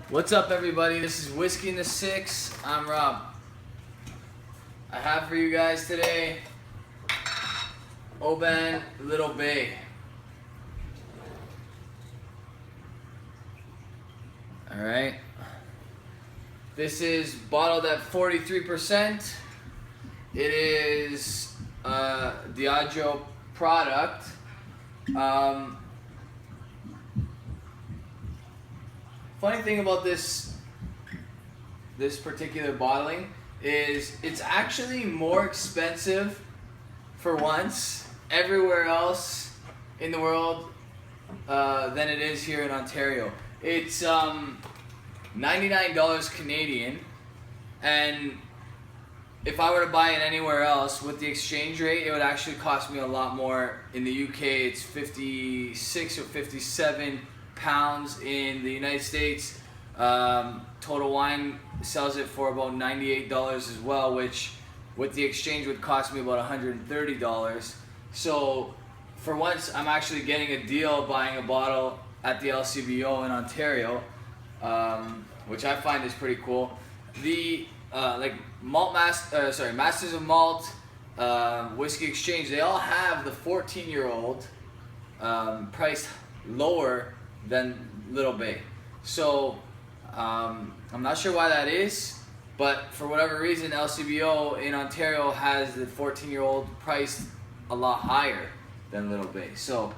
What's up, everybody? This is Whiskey in the Six. I'm Rob. I have for you guys today Oban Little Bay. Alright. This is bottled at 43%. It is a Diageo product. Funny thing about this particular bottling is it's actually more expensive for once everywhere else in the world than it is here in Ontario. It's $99 Canadian, and if I were to buy it anywhere else with the exchange rate, it would actually cost me a lot more. In the UK, it's 56 or 57 pounds. In the United States, Total Wine sells it for about $98 as well, which with the exchange would cost me about $130. So for once, I'm actually getting a deal buying a bottle at the LCBO in Ontario, which I find is pretty cool. The Masters of Malt, Whiskey Exchange, they all have the 14-year-old priced lower than Little Bay. So I'm not sure why that is, but for whatever reason, LCBO in Ontario has the 14-year-old priced a lot higher than Little Bay. So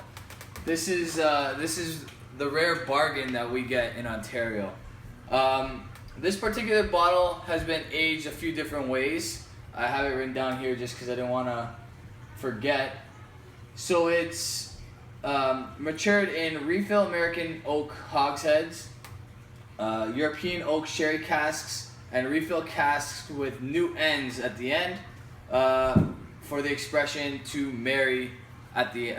this is the rare bargain that we get in Ontario. This particular bottle has been aged a few different ways. I have it written down here just because I didn't want to forget. So it's matured in refill American oak hogsheads, European oak sherry casks, and refill casks with new ends at the end for the expression to marry at the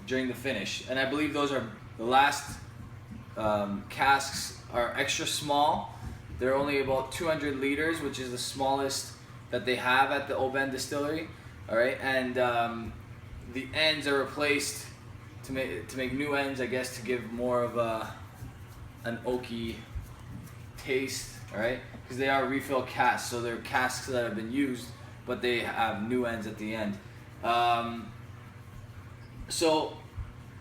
during the finish. And I believe those are the last casks are extra small. They're only about 200 liters, which is the smallest that they have at the Oban Distillery. All right, and the ends are replaced to make new ends, I guess, to give more of an oaky taste. All right, because they are refill casks, so they're casks that have been used, but they have new ends at the end. So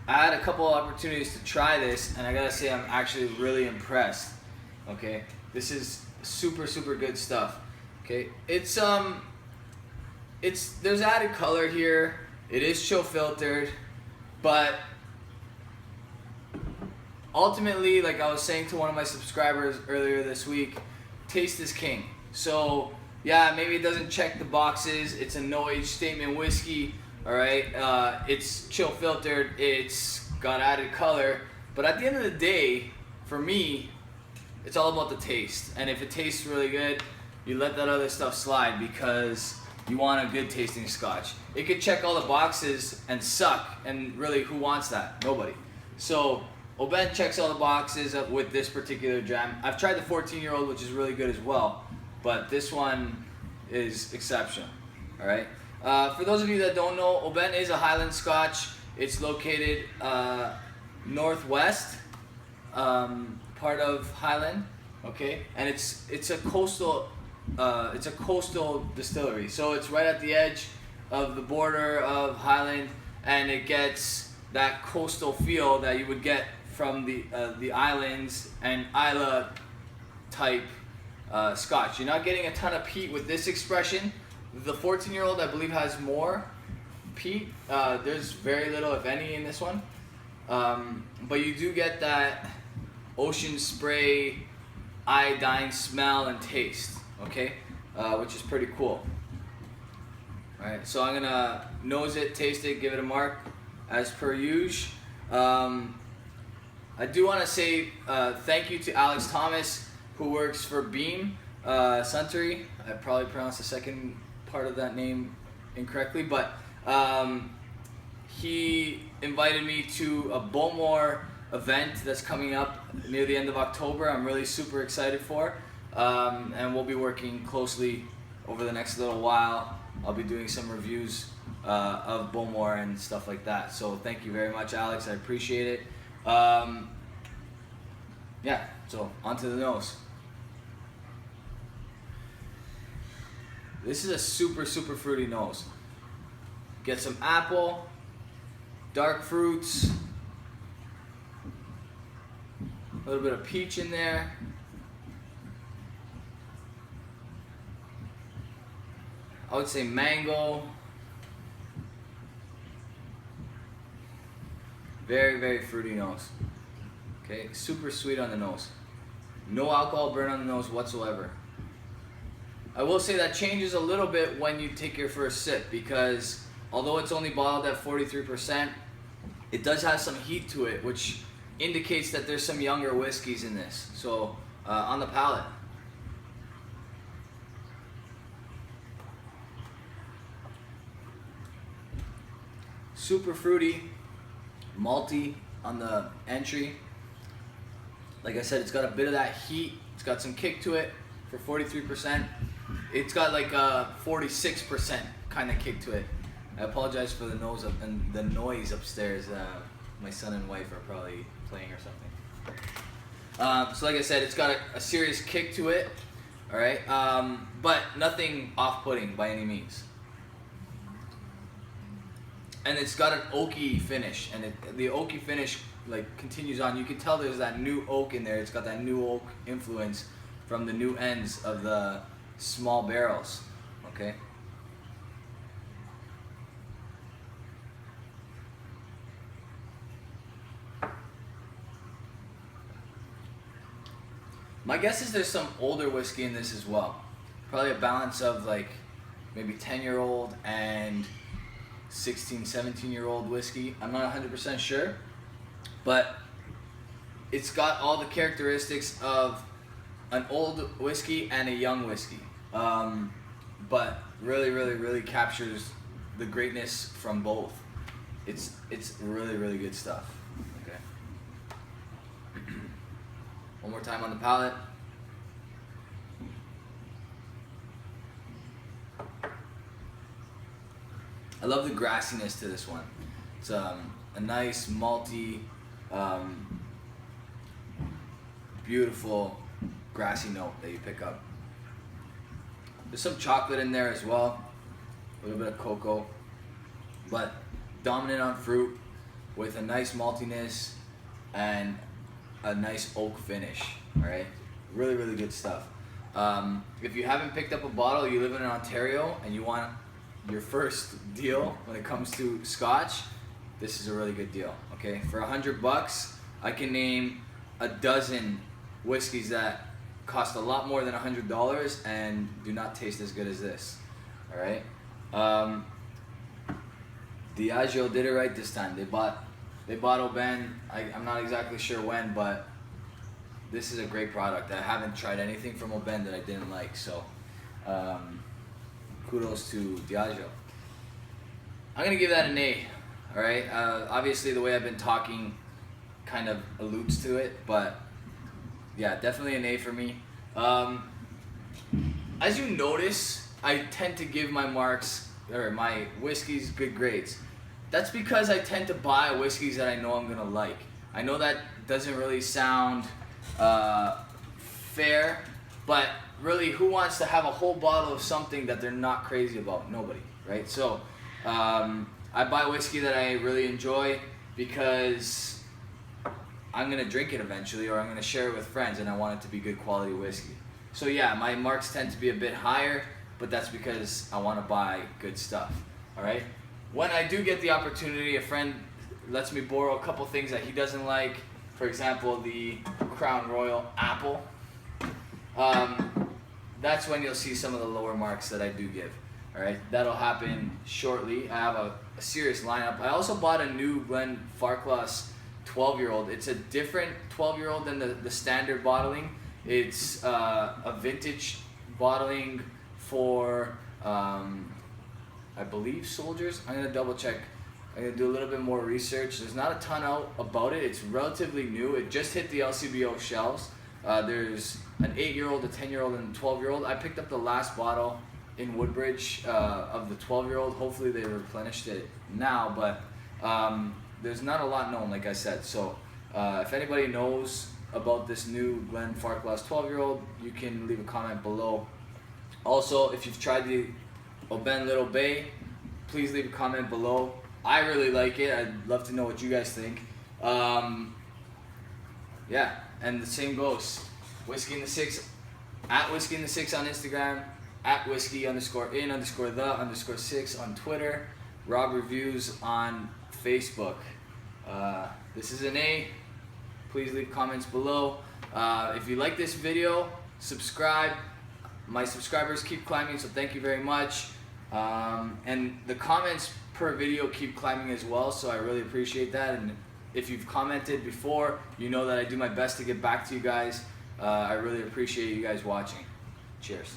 I had a couple of opportunities to try this, and I gotta say I'm actually really impressed. Okay, this is super good stuff. Okay, it's there's added color here. It is chill filtered, but ultimately, like I was saying to one of my subscribers earlier this week, taste is king. So yeah, maybe it doesn't check the boxes. It's a no age statement whiskey. All right, it's chill filtered, it's got added color, but at the end of the day, for me, it's all about the taste. And if it tastes really good, you let that other stuff slide because you want a good tasting scotch. It could check all the boxes and suck, and really, who wants that? Nobody. So Oban checks all the boxes with this particular jam. I've tried the 14-year-old, which is really good as well, but this one is exceptional. All right. For those of you that don't know, Oban is a Highland Scotch. It's located northwest part of Highland, okay, and it's a coastal distillery. So it's right at the edge of the border of Highland, and it gets that coastal feel that you would get from the islands and Islay type Scotch. You're not getting a ton of peat with this expression. The 14-year-old, I believe, has more peat. There's very little, if any, in this one. But you do get that ocean spray, iodine smell and taste, okay? Which is pretty cool. All right, so I'm gonna nose it, taste it, give it a mark, as per usual. I do want to say thank you to Alex Thomas, who works for Beam Suntory. I probably pronounced the second part of that name incorrectly, but he invited me to a Bowmore event that's coming up near the end of October. I'm really super excited for, and we'll be working closely over the next little while. I'll be doing some reviews of Bowmore and stuff like that. So thank you very much, Alex. I appreciate it. yeah, so onto the nose. This is a super, super fruity nose. Get some apple, dark fruits, a little bit of peach in there. I would say mango. Very, very fruity nose. Okay, super sweet on the nose. No alcohol burn on the nose whatsoever. I will say that changes a little bit when you take your first sip, because although it's only bottled at 43%, it does have some heat to it, which indicates that there's some younger whiskeys in this. So on the palate. Super fruity, malty on the entry. Like I said, it's got a bit of that heat. It's got some kick to it for 43%. It's got like a 46% kind of kick to it. I apologize for the noise upstairs. My son and wife are probably playing or something. So like I said, it's got a serious kick to it. All right, but nothing off-putting by any means. And it's got an oaky finish, and the oaky finish like continues on. You can tell there's that new oak in there. It's got that new oak influence from the new ends of the small barrels. Okay. My guess is there's some older whiskey in this as well. Probably a balance of like maybe 10-year-old and 16, 17-year-old whiskey. I'm not 100% sure, but it's got all the characteristics of an old whiskey and a young whiskey, but really, really, really captures the greatness from both. It's really, really good stuff. Okay. One more time on the palate. I love the grassiness to this one. It's a nice malty, beautiful grassy note that you pick up. There's some chocolate in there as well, a little bit of cocoa, but dominant on fruit with a nice maltiness and a nice oak finish. All right, really, really good stuff. If you haven't picked up a bottle, you live in Ontario and you want your first deal when it comes to Scotch, this is a really good deal. Okay, for $100, I can name a dozen whiskeys that cost a lot more than $100 and do not taste as good as this. All right, Diageo did it right this time. They bought Oban. I'm not exactly sure when, but this is a great product. I haven't tried anything from Oban that I didn't like, so kudos to Diageo. I'm gonna give that an A. All right. Obviously, the way I've been talking kind of alludes to it, but yeah, definitely an A for me. As you notice, I tend to give my marks or my whiskeys good grades. That's because I tend to buy whiskeys that I know I'm gonna like. I know that doesn't really sound fair, but really, who wants to have a whole bottle of something that they're not crazy about? Nobody, right? So I buy whiskey that I really enjoy because I'm gonna drink it eventually, or I'm gonna share it with friends, and I want it to be good quality whiskey. So yeah, my marks tend to be a bit higher, but that's because I want to buy good stuff. All right. When I do get the opportunity, a friend lets me borrow a couple things that he doesn't like. For example, the Crown Royal Apple. That's when you'll see some of the lower marks that I do give. All right, that'll happen shortly. I have a serious lineup. I also bought a new Glen Farclas 12-year-old. It's a different 12-year-old than the standard bottling. It's a vintage bottling for, I believe, soldiers. I'm gonna double check. I'm gonna do a little bit more research. There's not a ton out about it. It's relatively new. It just hit the LCBO shelves. There's an 8-year-old, a 10-year-old, and a 12-year-old. I picked up the last bottle in Woodbridge of the 12-year-old. Hopefully they replenished it now, but there's not a lot known, like I said. So if anybody knows about this new Glenfarclas 12-year-old, you can leave a comment below. Also, if you've tried the Oban Little Bay, please leave a comment below. I really like it. I'd love to know what you guys think. Yeah, and the same goes. Whiskey in the Six, at Whiskey in the Six on Instagram, at Whiskey_in_the_6 on Twitter, Rob Reviews on Facebook. This is an A. Please leave comments below. If you like this video, subscribe. My subscribers keep climbing, so thank you very much. And the comments per video keep climbing as well, so I really appreciate that. And if you've commented before, you know that I do my best to get back to you guys. I really appreciate you guys watching. Cheers.